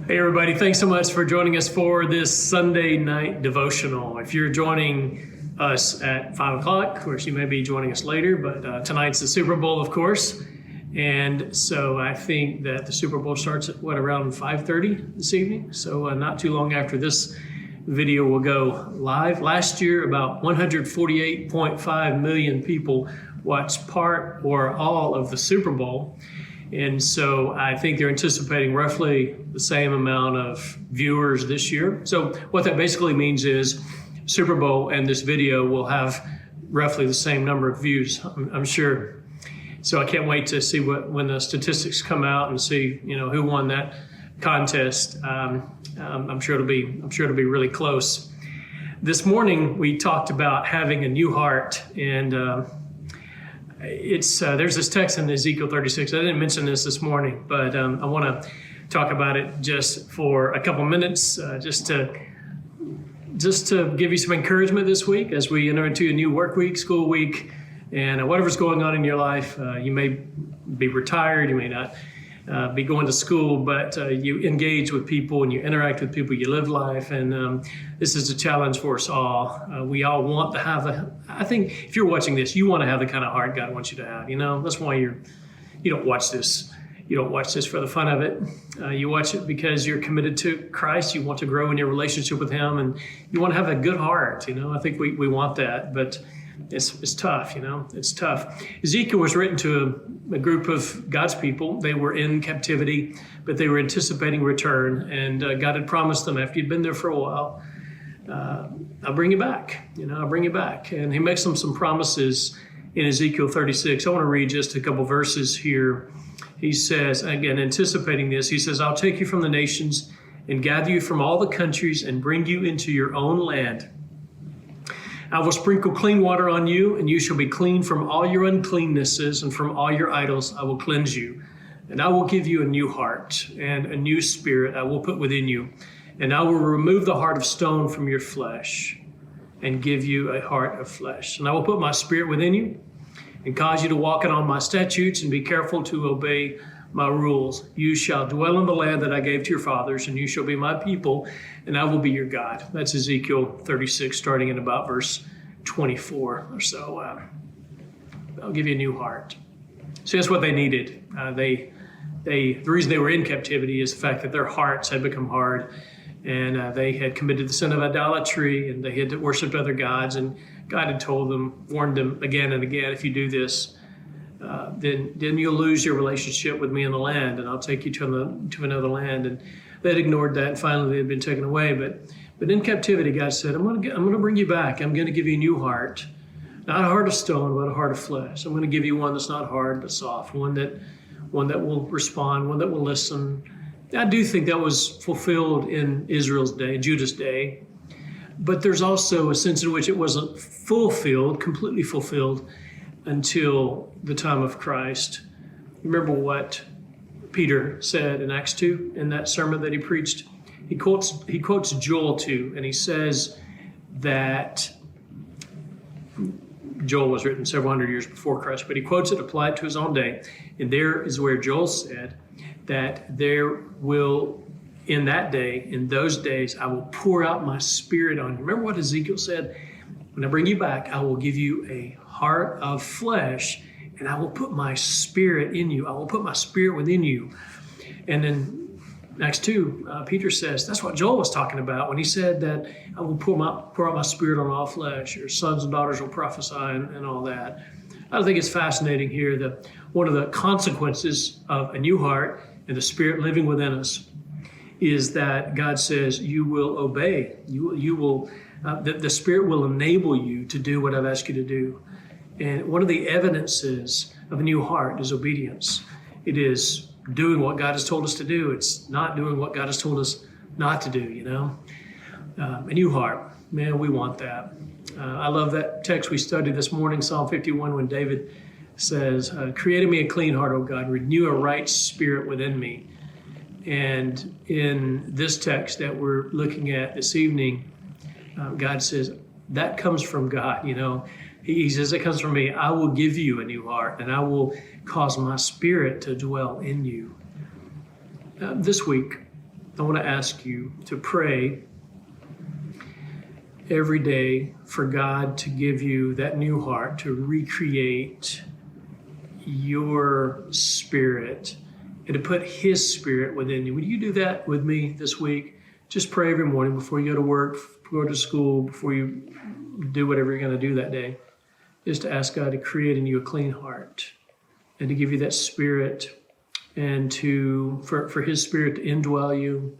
Hey everybody, thanks so much for joining us for this Sunday night devotional. If you're joining us at 5 o'clock, of course you may be joining us later, but tonight's the Super Bowl, of course. And so I think that the Super Bowl starts at around 5:30 this evening. So not too long after this video will go live. Last year, about 148.5 million people watched part or all of the Super Bowl. And so I think they're anticipating roughly the same amount of viewers this year. So what that basically means is Super Bowl and this video will have roughly the same number of views, I'm sure. So I can't wait to see when the statistics come out and see, who won that contest. I'm sure it'll be really close. This morning we talked about having a new heart, and there's this text in Ezekiel 36. I didn't mention this morning, but I want to talk about it just for a couple minutes, just to give you some encouragement this week as we enter into a new work week, school week, and whatever's going on in your life. You may be retired, you may not be going to school, but you engage with people and you interact with people, you live life, and this is a challenge for us all. We all want to have I think if you're watching this, you want to have the kind of heart God wants you to have. That's why you don't watch this. You don't watch this for the fun of it. You watch it because you're committed to Christ. You want to grow in your relationship with Him, and you want to have a good heart. I think we want that, but it's tough. It's tough. Ezekiel was written to a group of God's people. They were in captivity, but they were anticipating return, and God had promised them after you'd been there for a while, I'll bring you back. I'll bring you back. And He makes them some promises in Ezekiel 36. I want to read just a couple verses here. He says, again, anticipating this, He says, I'll take you from the nations and gather you from all the countries and bring you into your own land. I will sprinkle clean water on you, and you shall be clean from all your uncleannesses, and from all your idols I will cleanse you. And I will give you a new heart, and a new spirit I will put within you. And I will remove the heart of stone from your flesh, and give you a heart of flesh. And I will put my spirit within you, and cause you to walk in all my statutes, and be careful to obey my rules. You shall dwell in the land that I gave to your fathers, and you shall be my people, and I will be your God. That's Ezekiel 36, starting in about verse 24 or so. I'll give you a new heart. So that's what they needed. The reason they were in captivity is the fact that their hearts had become hard, and they had committed the sin of idolatry, and they had worshipped other gods, and God had told them, warned them again and again, if you do this, then you'll lose your relationship with me in the land, and I'll take you to another land. And they'd ignored that, and finally they had been taken away. But in captivity, God said, I'm going to bring you back. I'm going to give you a new heart, not a heart of stone, but a heart of flesh. I'm going to give you one that's not hard but soft, one that will respond, one that will listen. I do think that was fulfilled in Israel's day, Judah's day. But there's also a sense in which it wasn't completely fulfilled, until the time of Christ. Remember what Peter said in Acts 2 in that sermon that he preached? He quotes Joel 2, and he says that Joel was written several hundred years before Christ, but he quotes it applied to his own day. And there is where Joel said that there will, in that day, in those days, I will pour out my spirit on you. Remember what Ezekiel said? When I bring you back, I will give you a heart of flesh, and I will put my spirit in you. I will put my spirit within you. And then Acts 2, Peter says, that's what Joel was talking about when he said that I will pour out my spirit on all flesh. Your sons and daughters will prophesy and all that. I think it's fascinating here that one of the consequences of a new heart and the spirit living within us is that God says you will obey. You will. The Spirit will enable you to do what I've asked you to do. And one of the evidences of a new heart is obedience. It is doing what God has told us to do. It's not doing what God has told us not to do, A new heart, man, we want that. I love that text we studied this morning, Psalm 51, when David says, create in me a clean heart, O God, renew a right spirit within me. And in this text that we're looking at this evening, God says, that comes from God. He says, it comes from me. I will give you a new heart, and I will cause my spirit to dwell in you. This week, I want to ask you to pray every day for God to give you that new heart, to recreate your spirit and to put His Spirit within you. Would you do that with me this week? Just pray every morning before you go to work, before you go to school, before you do whatever you're going to do that day. Is to ask God to create in you a clean heart and to give you that Spirit and for His Spirit to indwell you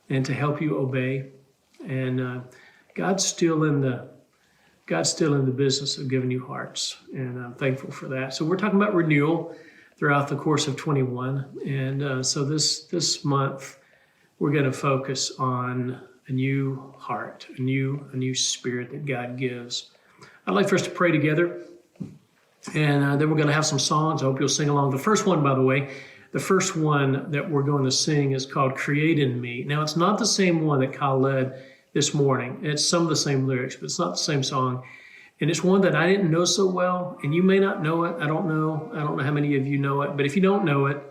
and to help you obey. And God's still in the business of giving you hearts, and I'm thankful for that. So we're talking about renewal throughout the course of 21, and so this month we're going to focus on a new heart, a new spirit that God gives. I'd like for us to pray together, and then we're going to have some songs. I hope you'll sing along. The first one, by the way, that we're going to sing is called "Create in Me." Now, it's not the same one that Kyle led this morning. It's some of the same lyrics, but it's not the same song. And it's one that I didn't know so well, and you may not know it. I don't know how many of you know it, but if you don't know it,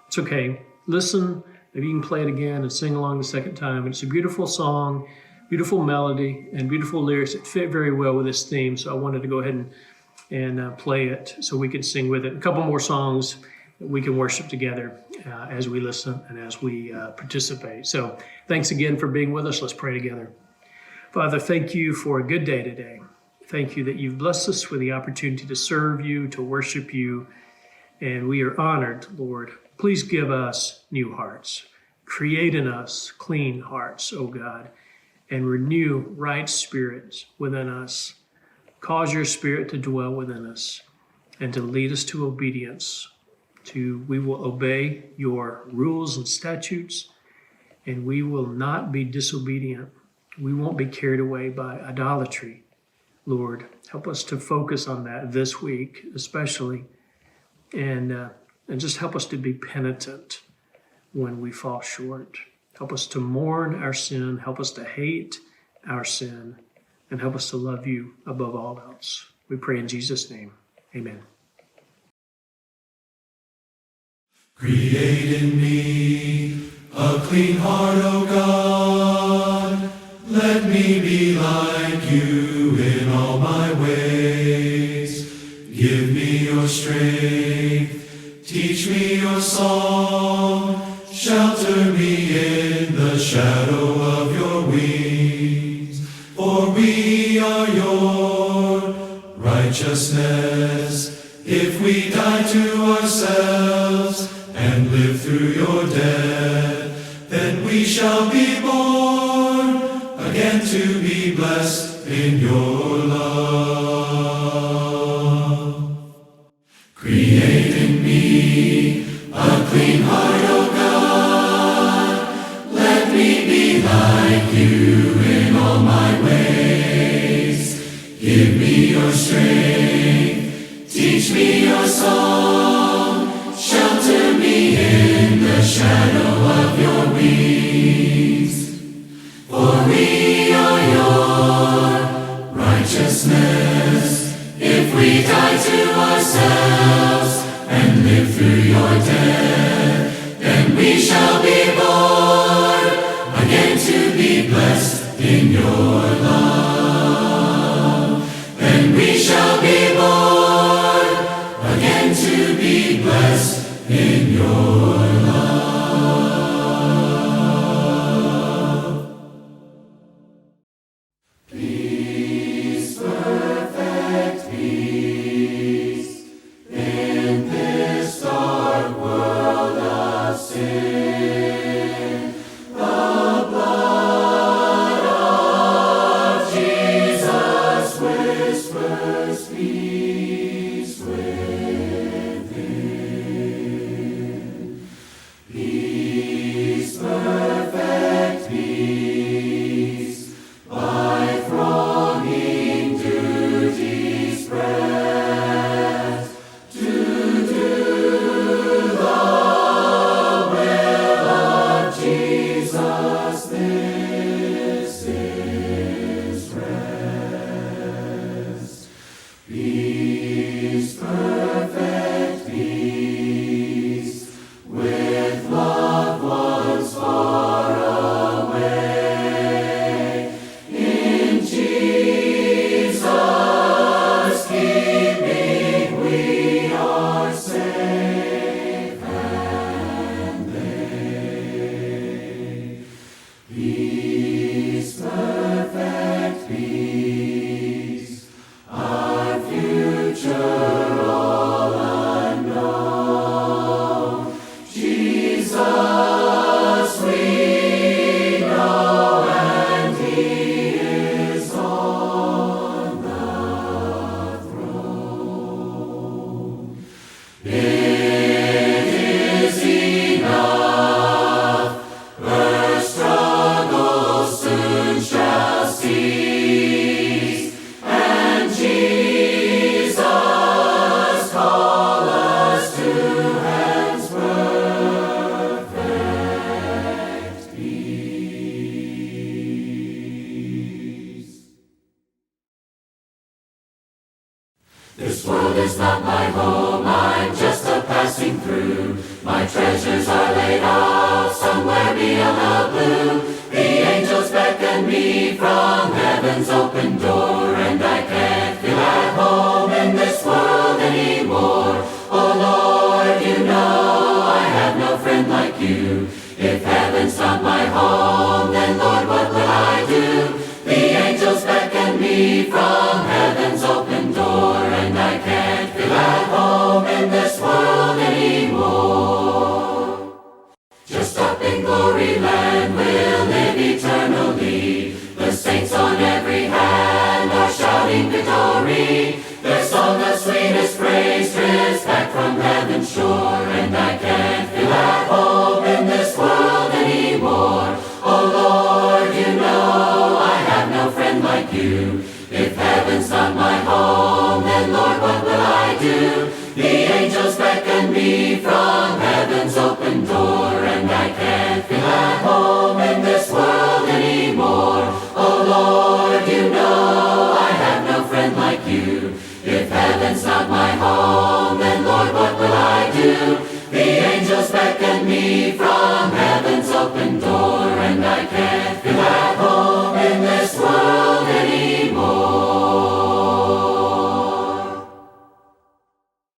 it's okay. Listen, maybe you can play it again and sing along the second time. And it's a beautiful song, beautiful melody, and beautiful lyrics that fit very well with this theme. So I wanted to go ahead and play it so we could sing with it. A couple more songs that we can worship together as we listen and as we participate. So thanks again for being with us. Let's pray together. Father, thank you for a good day today. Thank you that you've blessed us with the opportunity to serve you, to worship you, and we are honored, Lord. Please give us new hearts. Create in us clean hearts, O God, and renew right spirits within us. Cause your Spirit to dwell within us and to lead us to obedience. We will obey your rules and statutes, and we will not be disobedient. We won't be carried away by idolatry. Lord, help us to focus on that this week, especially, and just help us to be penitent when we fall short. Help us to mourn our sin. Help us to hate our sin, and help us to love you above all else. We pray in Jesus' name. Amen. Create in me a clean heart, O God. Let me be like you in all my ways. Give me your strength, teach me your song. Shelter me in the shadow of your wings. For we are your righteousness. If we die to ourselves and live through your death, then we shall be born again to be blessed in your love. Create in me a clean heart, O God. Let me be like you in all my ways. Give me your strength, teach me your song. Shelter me in the shadow of your wings. For we are your righteousness. If we die to ourselves and live through your death, then we shall be born again to be blessed in your love. Then we shall be born again to be blessed in your love. Peace, perfect peace, in this dark world of sin. The blood of Jesus whispers peace within. Peace, perfect peace, life wronging duties spread, to do the will of Jesus, this is rest. Peace, perfect peace, with loved ones far This world is not my home, I'm just a passing through. My treasures are laid out somewhere beyond the blue. The angels beckon me from heaven's open door, and I can't feel at home in this world anymore. Oh Lord, you know I have no friend like you. If heaven's not my home, then Lord, what will I do? The angels beckon me from heaven's open door, and I can't feel at home in this world anymore. Just up in glory land we'll live eternally. The saints on every hand are shouting victory. Their song of sweetest praise drifts back from heaven's shore, and I can't feel at home in this world anymore. Oh Lord, you know I have no friend like you. If heaven's not my home, then Lord, what will I do? The angels beckon me from heaven's open door, and I can't feel at home in this world anymore. Oh Lord, you know I have no friend like you. If heaven's not my home,